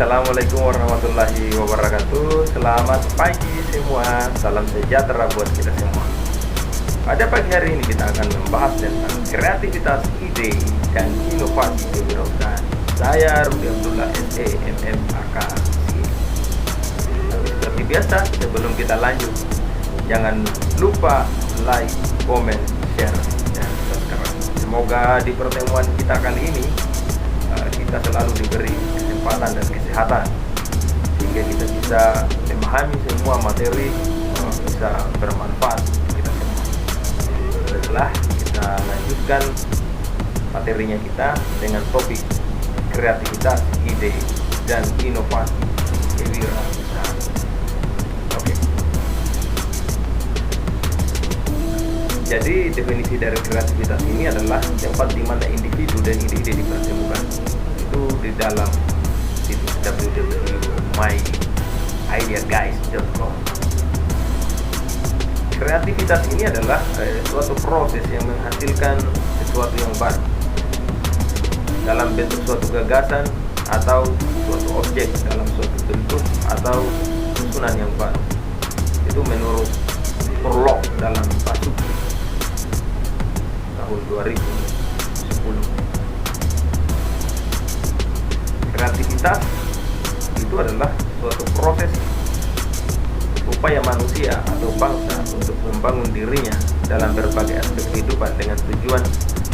Assalamualaikum warahmatullahi wabarakatuh. Selamat pagi semua. Salam sejahtera buat kita semua. Pada pagi hari ini kita akan membahas tentang kreativitas, ide, dan inovasi kewirausahaan. Saya Rudi Abdullah SE MMAK. Seperti biasa, sebelum kita lanjut, jangan lupa like, comment, share, dan subscribe. Semoga di pertemuan kita kali ini kita selalu diberi kesempatan dan kesehatan sehingga kita bisa memahami semua materi, bisa bermanfaat untuk kita semua. Setelah kita lanjutkan materinya kita dengan topik kreativitas, ide, dan inovasi kewirausahaan. Oke. Jadi definisi dari kreativitas ini adalah tempat di mana individu dan ide-ide dipertemukan. Itu di dalam situs www.myideaguys.com. Kreativitas ini adalah suatu proses yang menghasilkan sesuatu yang baru dalam bentuk suatu gagasan atau suatu objek dalam suatu bentuk atau susunan yang baru. Itu menurut prolog dalam Basuki tahun 2010. Kreativitas itu adalah suatu proses upaya manusia atau bangsa untuk membangun dirinya dalam berbagai aspek kehidupan dengan tujuan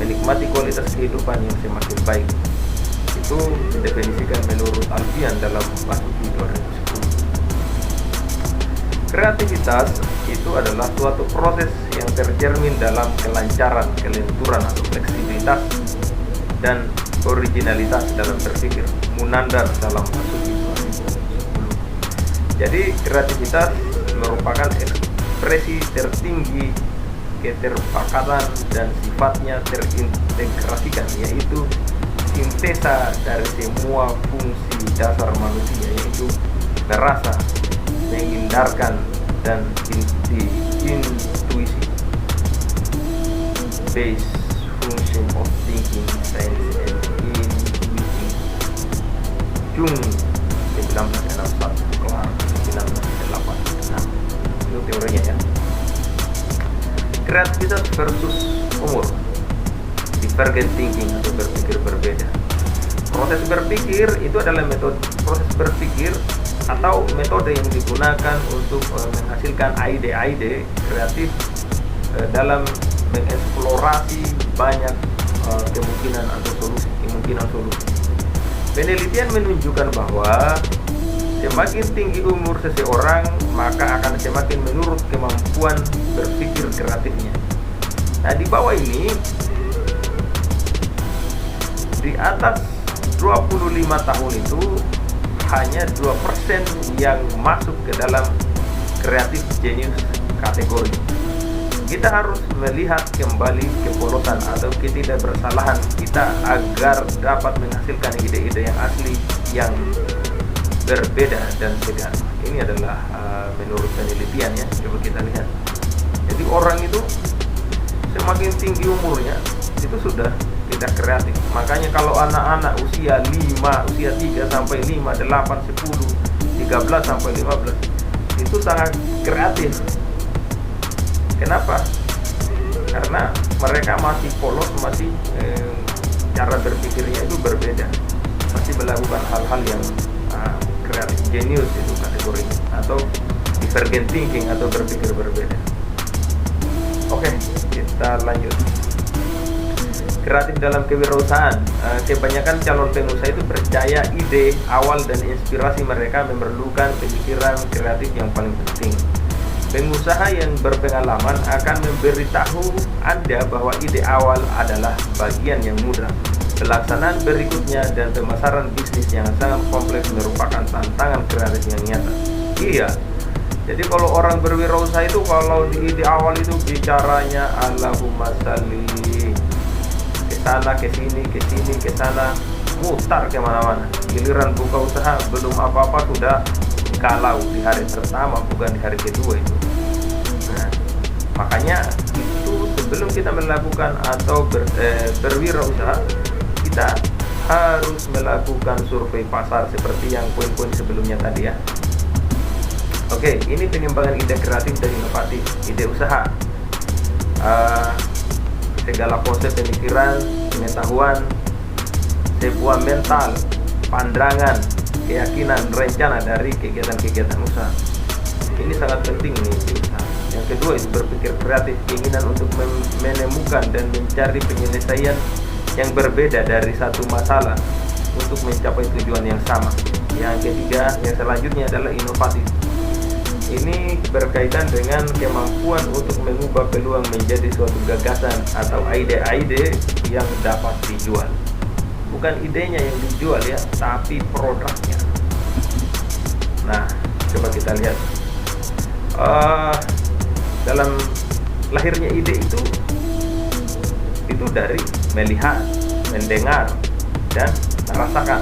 menikmati kualitas kehidupan yang semakin baik. Itu didefinisikan menurut Alfian dalam Basuki 2010. Kreativitas itu adalah suatu proses yang tercermin dalam kelancaran, kelenturan atau fleksibilitas dan originalitas dalam berpikir, Munandar dalam Basuki 2010. Jadi kreativitas merupakan ekspresi tertinggi keterpakatan dan sifatnya terintegrasikan, yaitu sintesa dari semua fungsi dasar manusia, yaitu merasa, menghindarkan, dan intuisi. Base function of thinking, sense, and intuiting. Jung 1961, Clark 1986. Itu teorinya ya. Kreativitas versus umur, divergent thinking atau berpikir berbeda. Proses berpikir itu adalah proses berpikir atau metode yang digunakan untuk menghasilkan ide-ide kreatif dalam mengeksplorasi banyak kemungkinan atau kemungkinan solusi. Penelitian menunjukkan bahwa semakin tinggi umur seseorang, maka akan semakin menurun kemampuan berpikir kreatifnya. Nah, di bawah ini, di atas 25 tahun itu hanya 2% yang masuk ke dalam kreatif genius kategori. Kita harus melihat kembali kepolosan atau ketidakbersalahan kita agar dapat menghasilkan ide-ide yang asli, yang berbeda dan segar. Ini adalah menurut penelitian ya. Coba kita lihat. Jadi orang itu semakin tinggi umurnya itu sudah tidak kreatif. Makanya kalau anak-anak usia 5, usia 3 sampai 5, 8, 10, 13 sampai 15 itu sangat kreatif. Kenapa? Karena mereka masih polos, masih cara berpikirnya itu berbeda. Masih melakukan hal-hal yang kreatif, genius itu kategori, atau divergent thinking atau berpikir berbeda. Oke, kita lanjut. Kreatif dalam kewirausahaan. Kebanyakan calon pengusaha itu percaya ide awal dan inspirasi mereka memerlukan pemikiran kreatif yang paling penting. Pengusaha yang berpengalaman akan memberitahu Anda bahwa ide awal adalah bagian yang mudah. Pelaksanaan berikutnya dan pemasaran bisnis yang sangat kompleks merupakan tantangan kreatif yang nyata. Iya. Jadi kalau orang berwirausaha itu, kalau di ide awal itu bicaranya Allahumma shalli, ke sana, ke sini, ke sini, ke sana, mutar kemana-mana. Giliran buka usaha belum apa-apa sudah galau di hari pertama, bukan di hari kedua itu. Nah, makanya itu sebelum kita melakukan atau berwirausaha, kita harus melakukan survei pasar seperti yang poin-poin sebelumnya tadi ya. Oke, ini pengembangan ide kreatif dan inovatif, ide usaha. Segala konsep pemikiran, pengetahuan, sebuah mental, pandangan, keyakinan, rencana dari kegiatan-kegiatan usaha. Ini sangat penting ini ide usaha. Yang kedua itu berpikir kreatif, keinginan untuk menemukan dan mencari penyelesaian yang berbeda dari satu masalah untuk mencapai tujuan yang sama. Yang ketiga, yang selanjutnya adalah inovatif. Ini berkaitan dengan kemampuan untuk mengubah peluang menjadi suatu gagasan atau ide-ide yang dapat dijual. Bukan idenya yang dijual ya, tapi produknya. Nah, coba kita lihat. Dalam lahirnya ide itu dari melihat, mendengar, dan merasakan.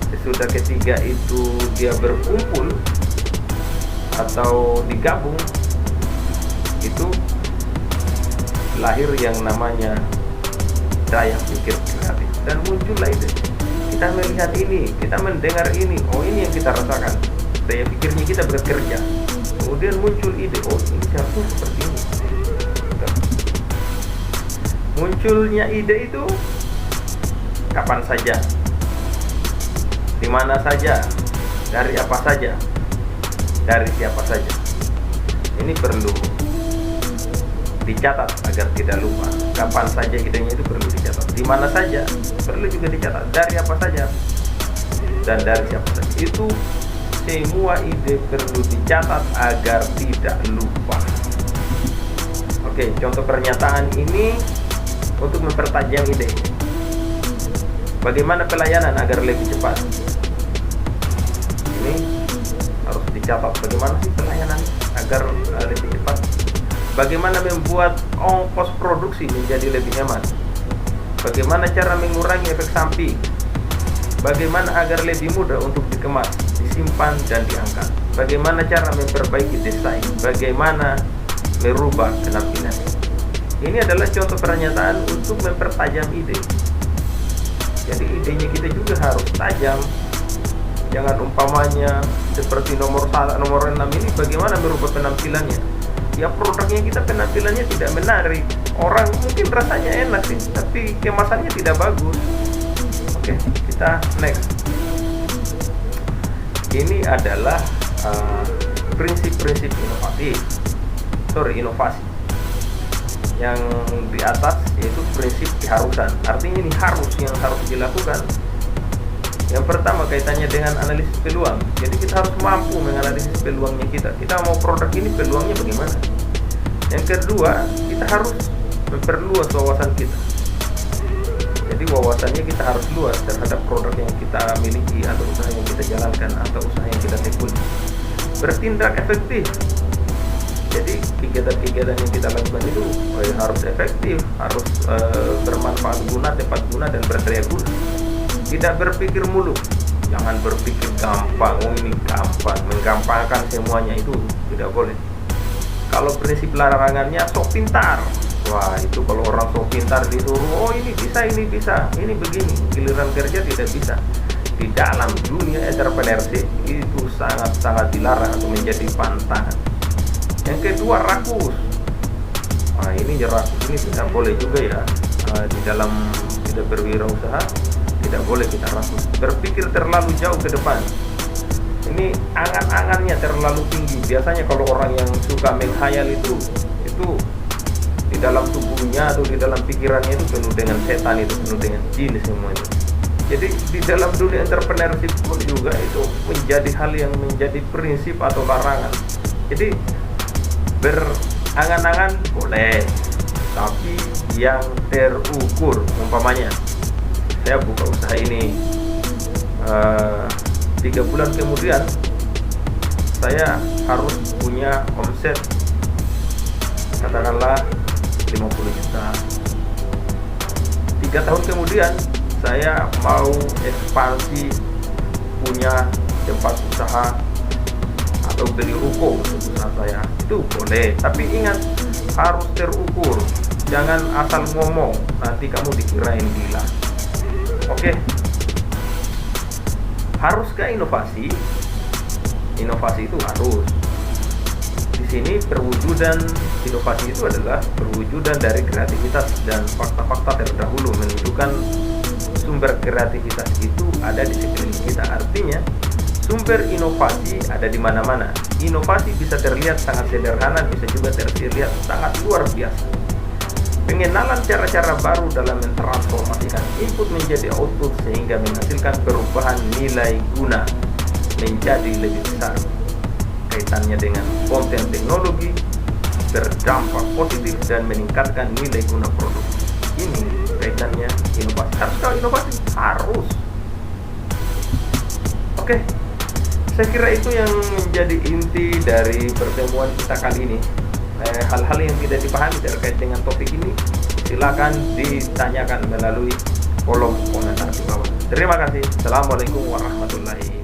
Sesudah ketiga itu dia berkumpul atau digabung, itu lahir yang namanya daya pikir kreatif dan muncullah ide. Kita melihat ini, kita mendengar ini, oh ini yang kita rasakan, daya pikirnya kita bekerja, kemudian muncul ide, oh ini seharusnya seperti ini. Munculnya ide itu kapan saja, di mana saja, dari apa saja, dari siapa saja. Ini perlu dicatat agar tidak lupa. Kapan saja idenya itu perlu dicatat, di mana saja perlu juga dicatat, dari apa saja dan dari siapa saja. Itu semua ide perlu dicatat agar tidak lupa. Oke, contoh pernyataan ini untuk mempertajam ide. Bagaimana pelayanan agar lebih cepat? Ini harus dicatat. Bagaimana sih pelayanan agar lebih cepat? Bagaimana membuat ongkos produksi menjadi lebih hemat? Bagaimana cara mengurangi efek samping? Bagaimana agar lebih mudah untuk dikemas, disimpan, dan diangkat? Bagaimana cara memperbaiki desain? Bagaimana merubah penampilan? Ini adalah contoh pernyataan untuk mempertajam ide. Jadi idenya kita juga harus tajam. Jangan umpamanya seperti nomor 6 ini, bagaimana merubah penampilannya. Ya produknya kita penampilannya tidak menarik. Orang mungkin rasanya enak sih, tapi kemasannya tidak bagus. Oke, kita next. Ini adalah prinsip-prinsip inovasi. Yang di atas yaitu prinsip keharusan. Artinya ini yang harus dilakukan. Yang pertama kaitannya dengan analisis peluang. Jadi kita harus mampu menganalisis peluangnya kita. Kita mau produk ini peluangnya bagaimana. Yang kedua, kita harus memperluas wawasan kita. Jadi wawasannya kita harus luas terhadap produk yang kita miliki atau usaha yang kita jalankan atau usaha yang kita tekuni. Bertindak efektif. Jadi kegiatan-kegiatan yang kita lakukan itu harus efektif, harus bermanfaat guna, tepat guna, dan berdaya guna. Tidak berpikir muluk, jangan berpikir gampang, oh ini gampang, menggampangkan semuanya itu tidak boleh. Kalau prinsip larangannya sok pintar, wah itu kalau orang sok pintar disuruh, oh ini bisa, ini begini, giliran kerja tidak bisa. Di dalam dunia entrepreneurship itu sangat-sangat dilarang atau menjadi pantangan. Yang kedua, rakus. Nah ini rakus ini tidak boleh juga ya. Di dalam kita berwirausaha tidak boleh kita rakus. Berpikir terlalu jauh ke depan. Ini angan-angannya terlalu tinggi. Biasanya kalau orang yang suka menghayal itu di dalam tubuhnya atau di dalam pikirannya itu penuh dengan setan, itu penuh dengan jin semua itu. Jadi di dalam dunia entrepreneurship pun juga itu menjadi hal yang menjadi prinsip atau larangan. Jadi berangan-angan boleh, tapi yang terukur. Umpamanya saya buka usaha ini 3 bulan kemudian saya harus punya omset katakanlah 50 juta. 3 tahun kemudian saya mau ekspansi, punya tempat usaha atau beli ruko untuk usaha saya, itu boleh, tapi ingat harus terukur. Jangan asal ngomong, nanti kamu dikirain gila. Oke, haruskah inovasi? Inovasi itu harus. Di sini perwujudan inovasi itu adalah perwujudan dari kreativitas dan fakta-fakta terdahulu menunjukkan sumber kreativitas itu ada di sekeliling kita. Artinya, sumber inovasi ada di mana-mana. Inovasi bisa terlihat sangat sederhana, bisa juga terlihat sangat luar biasa. Pengenalan cara-cara baru dalam mentransformasikan input menjadi output sehingga menghasilkan perubahan nilai guna menjadi lebih besar. Kaitannya dengan konten teknologi berdampak positif dan meningkatkan nilai guna produk. Ini kaitannya inovasi. Haruskah inovasi? Harus. Oke, saya kira itu yang menjadi inti dari pertemuan kita kali ini. Hal-hal yang tidak dipahami terkait dengan topik ini, silakan ditanyakan melalui kolom komentar di bawah. Terima kasih. Assalamualaikum warahmatullahi wabarakatuh.